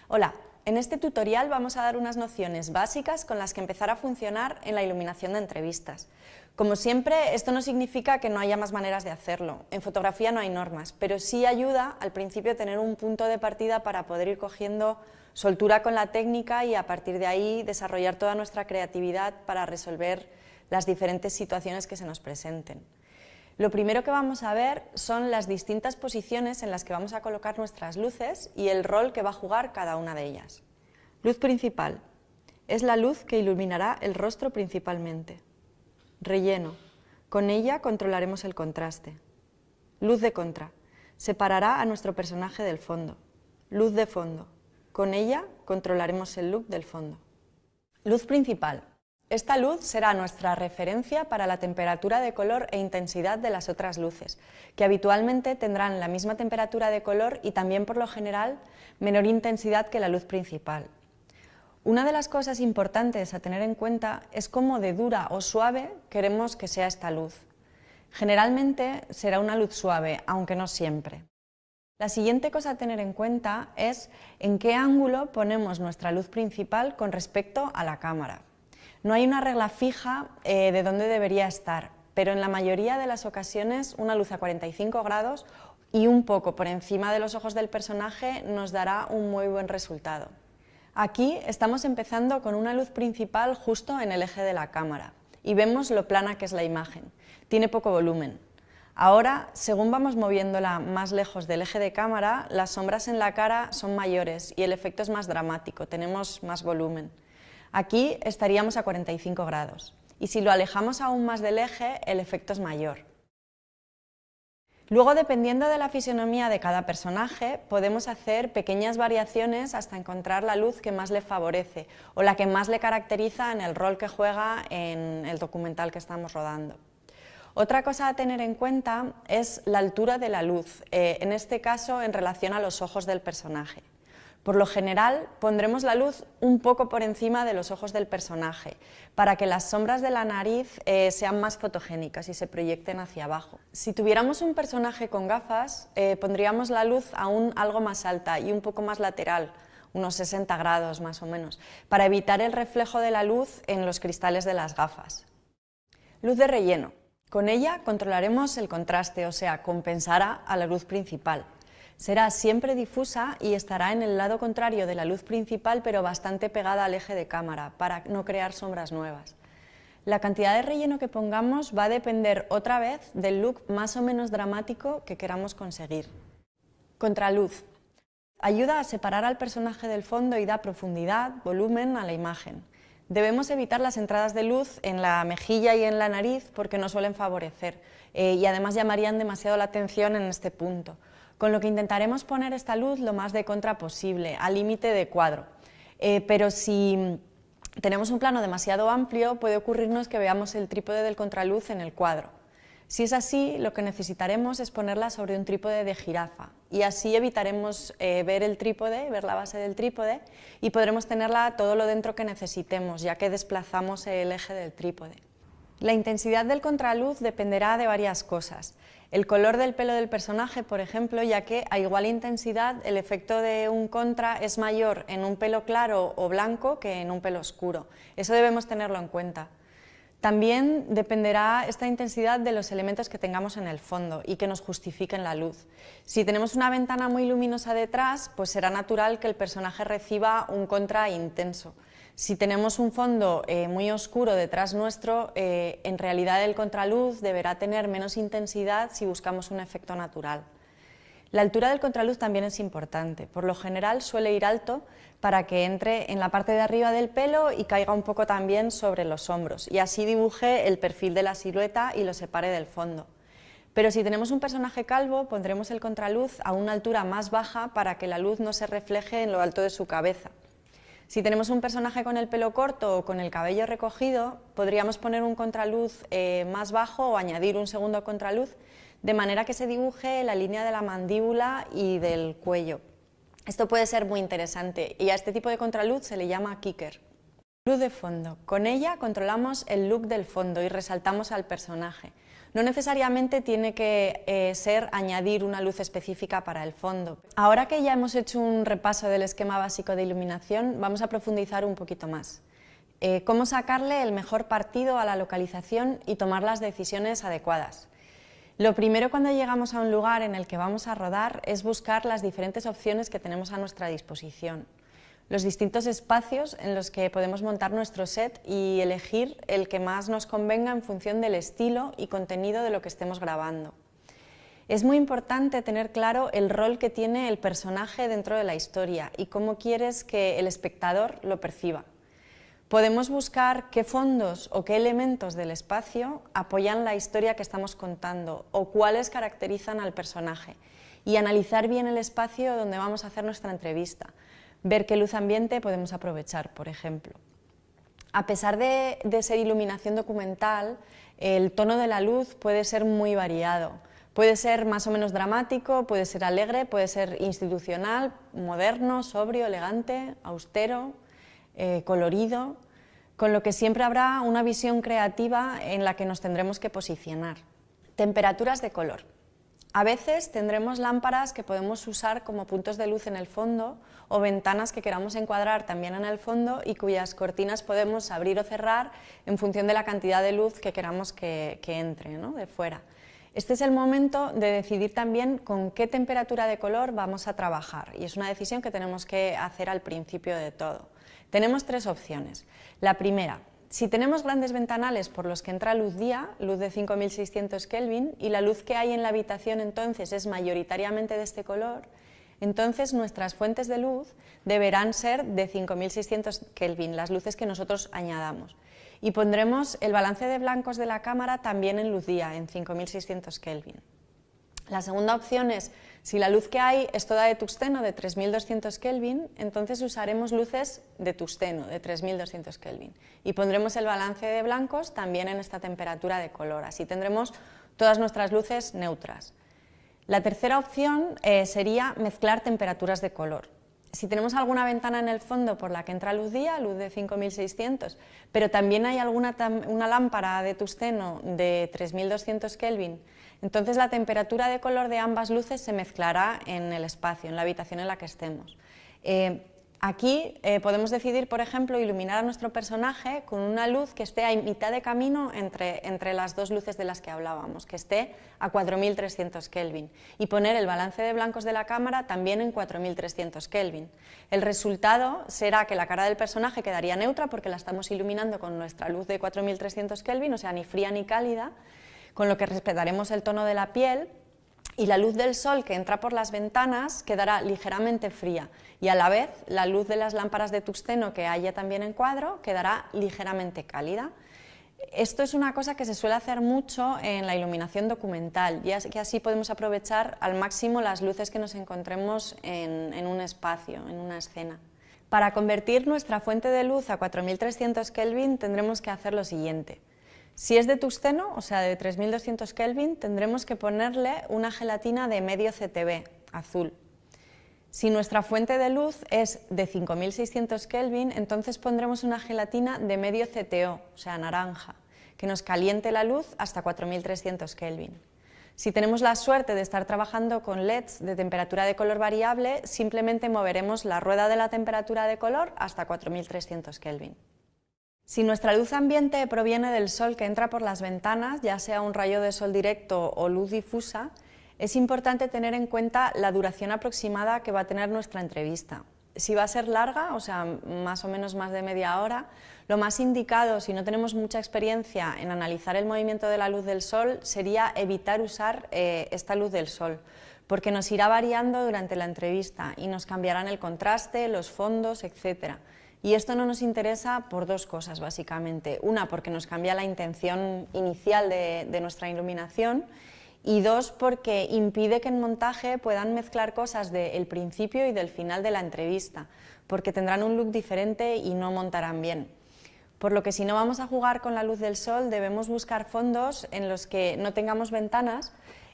Hola, en este tutorial vamos a dar unas nociones básicas con las que empezar a funcionar en la iluminación de entrevistas. Como siempre, esto no significa que no haya más maneras de hacerlo. En fotografía no hay normas, pero sí ayuda al principio a tener un punto de partida para poder ir cogiendo soltura con la técnica y a partir de ahí desarrollar toda nuestra creatividad para resolver las diferentes situaciones que se nos presenten. Lo primero que vamos a ver son las distintas posiciones en las que vamos a colocar nuestras luces y el rol que va a jugar cada una de ellas. Luz principal. Es la luz que iluminará el rostro principalmente. Relleno. Con ella controlaremos el contraste. Luz de contra. Separará a nuestro personaje del fondo. Luz de fondo. Con ella controlaremos el look del fondo. Luz principal. Esta luz será nuestra referencia para la temperatura de color e intensidad de las otras luces, que habitualmente tendrán la misma temperatura de color y también, por lo general, menor intensidad que la luz principal. Una de las cosas importantes a tener en cuenta es cómo de dura o suave queremos que sea esta luz. Generalmente será una luz suave, aunque no siempre. La siguiente cosa a tener en cuenta es en qué ángulo ponemos nuestra luz principal con respecto a la cámara. No hay una regla fija de dónde debería estar, pero en la mayoría de las ocasiones una luz a 45 grados y un poco por encima de los ojos del personaje nos dará un muy buen resultado. Aquí estamos empezando con una luz principal justo en el eje de la cámara y vemos lo plana que es la imagen. Tiene poco volumen. Ahora, según vamos moviéndola más lejos del eje de cámara, las sombras en la cara son mayores y el efecto es más dramático, tenemos más volumen. Aquí estaríamos a 45 grados y si lo alejamos aún más del eje, el efecto es mayor. Luego, dependiendo de la fisonomía de cada personaje, podemos hacer pequeñas variaciones hasta encontrar la luz que más le favorece o la que más le caracteriza en el rol que juega en el documental que estamos rodando. Otra cosa a tener en cuenta es la altura de la luz, en este caso en relación a los ojos del personaje. Por lo general, pondremos la luz un poco por encima de los ojos del personaje, para que las sombras de la nariz sean más fotogénicas y se proyecten hacia abajo. Si tuviéramos un personaje con gafas, pondríamos la luz aún algo más alta y un poco más lateral, unos 60 grados más o menos, para evitar el reflejo de la luz en los cristales de las gafas. Luz de relleno. Con ella controlaremos el contraste, o sea, compensará a la luz principal. Será siempre difusa y estará en el lado contrario de la luz principal, pero bastante pegada al eje de cámara, para no crear sombras nuevas. La cantidad de relleno que pongamos va a depender otra vez del look más o menos dramático que queramos conseguir. Contraluz. Ayuda a separar al personaje del fondo y da profundidad, volumen a la imagen. Debemos evitar las entradas de luz en la mejilla y en la nariz porque no suelen favorecer y además llamarían demasiado la atención en este punto. Con lo que intentaremos poner esta luz lo más de contra posible, al límite de cuadro. Pero si tenemos un plano demasiado amplio, puede ocurrirnos que veamos el trípode del contraluz en el cuadro. Si es así, lo que necesitaremos es ponerla sobre un trípode de jirafa y así evitaremos ver el trípode, ver la base del trípode y podremos tenerla todo lo dentro que necesitemos, ya que desplazamos el eje del trípode. La intensidad del contraluz dependerá de varias cosas. El color del pelo del personaje, por ejemplo, ya que a igual intensidad el efecto de un contra es mayor en un pelo claro o blanco que en un pelo oscuro. Eso debemos tenerlo en cuenta. También dependerá esta intensidad de los elementos que tengamos en el fondo y que nos justifiquen la luz. Si tenemos una ventana muy luminosa detrás, pues será natural que el personaje reciba un contra intenso. Si tenemos un fondo muy oscuro detrás nuestro, en realidad el contraluz deberá tener menos intensidad si buscamos un efecto natural. La altura del contraluz también es importante. Por lo general suele ir alto para que entre en la parte de arriba del pelo y caiga un poco también sobre los hombros y así dibuje el perfil de la silueta y lo separe del fondo. Pero si tenemos un personaje calvo, pondremos el contraluz a una altura más baja para que la luz no se refleje en lo alto de su cabeza. Si tenemos un personaje con el pelo corto o con el cabello recogido, podríamos poner un contraluz más bajo o añadir un segundo contraluz, de manera que se dibuje la línea de la mandíbula y del cuello. Esto puede ser muy interesante y a este tipo de contraluz se le llama kicker. Luz de fondo. Con ella controlamos el look del fondo y resaltamos al personaje. No necesariamente tiene que ser añadir una luz específica para el fondo. Ahora que ya hemos hecho un repaso del esquema básico de iluminación, vamos a profundizar un poquito más. Cómo sacarle el mejor partido a la localización y tomar las decisiones adecuadas. Lo primero cuando llegamos a un lugar en el que vamos a rodar es buscar las diferentes opciones que tenemos a nuestra disposición. Los distintos espacios en los que podemos montar nuestro set y elegir el que más nos convenga en función del estilo y contenido de lo que estemos grabando. Es muy importante tener claro el rol que tiene el personaje dentro de la historia y cómo quieres que el espectador lo perciba. Podemos buscar qué fondos o qué elementos del espacio apoyan la historia que estamos contando o cuáles caracterizan al personaje y analizar bien el espacio donde vamos a hacer nuestra entrevista. Ver qué luz ambiente podemos aprovechar, por ejemplo. A pesar de ser iluminación documental, el tono de la luz puede ser muy variado. Puede ser más o menos dramático, puede ser alegre, puede ser institucional, moderno, sobrio, elegante, austero, colorido, con lo que siempre habrá una visión creativa en la que nos tendremos que posicionar. Temperaturas de color. A veces tendremos lámparas que podemos usar como puntos de luz en el fondo o ventanas que queramos encuadrar también en el fondo y cuyas cortinas podemos abrir o cerrar en función de la cantidad de luz que queramos que entre, ¿no?, de fuera. Este es el momento de decidir también con qué temperatura de color vamos a trabajar y es una decisión que tenemos que hacer al principio de todo. Tenemos tres opciones. La primera, si tenemos grandes ventanales por los que entra luz día, luz de 5600 Kelvin, y la luz que hay en la habitación entonces es mayoritariamente de este color, entonces nuestras fuentes de luz deberán ser de 5600 Kelvin, las luces que nosotros añadamos. Y pondremos el balance de blancos de la cámara también en luz día, en 5600 Kelvin. La segunda opción es, si la luz que hay es toda de tungsteno de 3200 Kelvin, entonces usaremos luces de tungsteno de 3200 Kelvin y pondremos el balance de blancos también en esta temperatura de color, así tendremos todas nuestras luces neutras. La tercera opción sería mezclar temperaturas de color. Si tenemos alguna ventana en el fondo por la que entra luz día, luz de 5600, pero también hay una lámpara de tungsteno de 3200 Kelvin, entonces la temperatura de color de ambas luces se mezclará en el espacio, en la habitación en la que estemos. Aquí podemos decidir, por ejemplo, iluminar a nuestro personaje con una luz que esté a mitad de camino entre las dos luces de las que hablábamos, que esté a 4300 Kelvin y poner el balance de blancos de la cámara también en 4300 Kelvin. El resultado será que la cara del personaje quedaría neutra porque la estamos iluminando con nuestra luz de 4300 Kelvin, o sea, ni fría ni cálida, con lo que respetaremos el tono de la piel, y la luz del sol que entra por las ventanas quedará ligeramente fría y a la vez la luz de las lámparas de tungsteno que haya también en cuadro quedará ligeramente cálida. Esto es una cosa que se suele hacer mucho en la iluminación documental, ya que así podemos aprovechar al máximo las luces que nos encontremos en un espacio, en una escena. Para convertir nuestra fuente de luz a 4300 Kelvin tendremos que hacer lo siguiente. Si es de tungsteno, o sea de 3200 Kelvin, tendremos que ponerle una gelatina de medio CTB, azul. Si nuestra fuente de luz es de 5600 Kelvin, entonces pondremos una gelatina de medio CTO, o sea naranja, que nos caliente la luz hasta 4300 Kelvin. Si tenemos la suerte de estar trabajando con LEDs de temperatura de color variable, simplemente moveremos la rueda de la temperatura de color hasta 4300 Kelvin. Si nuestra luz ambiente proviene del sol que entra por las ventanas, ya sea un rayo de sol directo o luz difusa, es importante tener en cuenta la duración aproximada que va a tener nuestra entrevista. Si va a ser larga, o sea, más o menos más de media hora, lo más indicado, si no tenemos mucha experiencia en analizar el movimiento de la luz del sol, sería evitar usar esta luz del sol, porque nos irá variando durante la entrevista y nos cambiarán el contraste, los fondos, etc. Y esto no nos interesa por dos cosas, básicamente. Una, porque nos cambia la intención inicial de nuestra iluminación, y dos, porque impide que en montaje puedan mezclar cosas del principio y del final de la entrevista, porque tendrán un look diferente y no montarán bien. Por lo que si no vamos a jugar con la luz del sol, debemos buscar fondos en los que no tengamos ventanas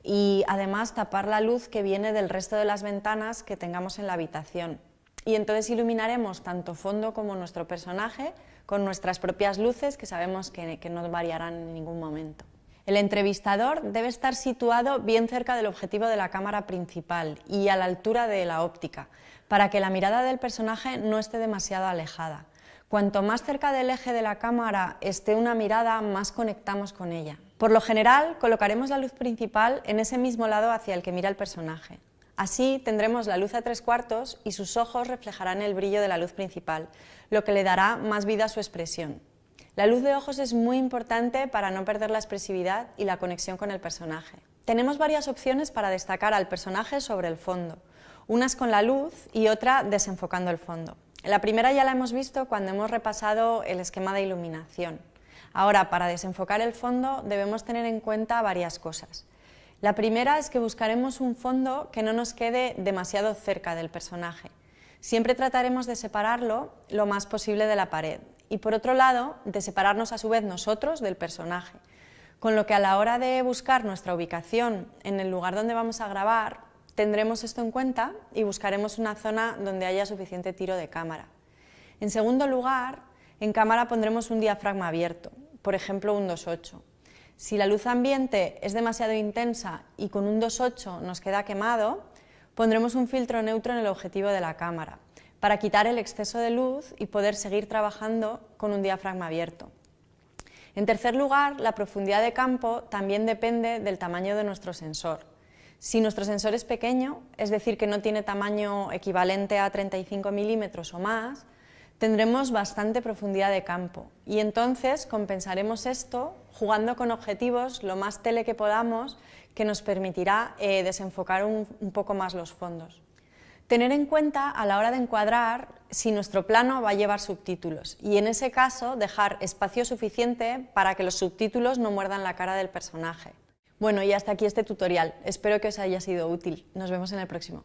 y además tapar la luz que viene del resto de las ventanas que tengamos en la habitación. y entonces iluminaremos tanto fondo como nuestro personaje con nuestras propias luces que sabemos que no variarán en ningún momento. El entrevistador debe estar situado bien cerca del objetivo de la cámara principal y a la altura de la óptica, para que la mirada del personaje no esté demasiado alejada. Cuanto más cerca del eje de la cámara esté una mirada, más conectamos con ella. Por lo general, colocaremos la luz principal en ese mismo lado hacia el que mira el personaje. Así tendremos la luz a 3/4 y sus ojos reflejarán el brillo de la luz principal, lo que le dará más vida a su expresión. La luz de ojos es muy importante para no perder la expresividad y la conexión con el personaje. Tenemos varias opciones para destacar al personaje sobre el fondo, unas con la luz y otra desenfocando el fondo. La primera ya la hemos visto cuando hemos repasado el esquema de iluminación. Ahora, para desenfocar el fondo debemos tener en cuenta varias cosas. La primera es que buscaremos un fondo que no nos quede demasiado cerca del personaje. Siempre trataremos de separarlo lo más posible de la pared y, por otro lado, de separarnos a su vez nosotros del personaje, con lo que a la hora de buscar nuestra ubicación en el lugar donde vamos a grabar, tendremos esto en cuenta y buscaremos una zona donde haya suficiente tiro de cámara. En segundo lugar, en cámara pondremos un diafragma abierto, por ejemplo un 2.8. Si la luz ambiente es demasiado intensa y con un 2.8 nos queda quemado, pondremos un filtro neutro en el objetivo de la cámara, para quitar el exceso de luz y poder seguir trabajando con un diafragma abierto. En tercer lugar, la profundidad de campo también depende del tamaño de nuestro sensor. Si nuestro sensor es pequeño, es decir, que no tiene tamaño equivalente a 35 milímetros o más, tendremos bastante profundidad de campo y entonces compensaremos esto jugando con objetivos lo más tele que podamos, que nos permitirá desenfocar un poco más los fondos. Tener en cuenta a la hora de encuadrar si nuestro plano va a llevar subtítulos y en ese caso dejar espacio suficiente para que los subtítulos no muerdan la cara del personaje. Bueno, y hasta aquí este tutorial. Espero que os haya sido útil. Nos vemos en el próximo.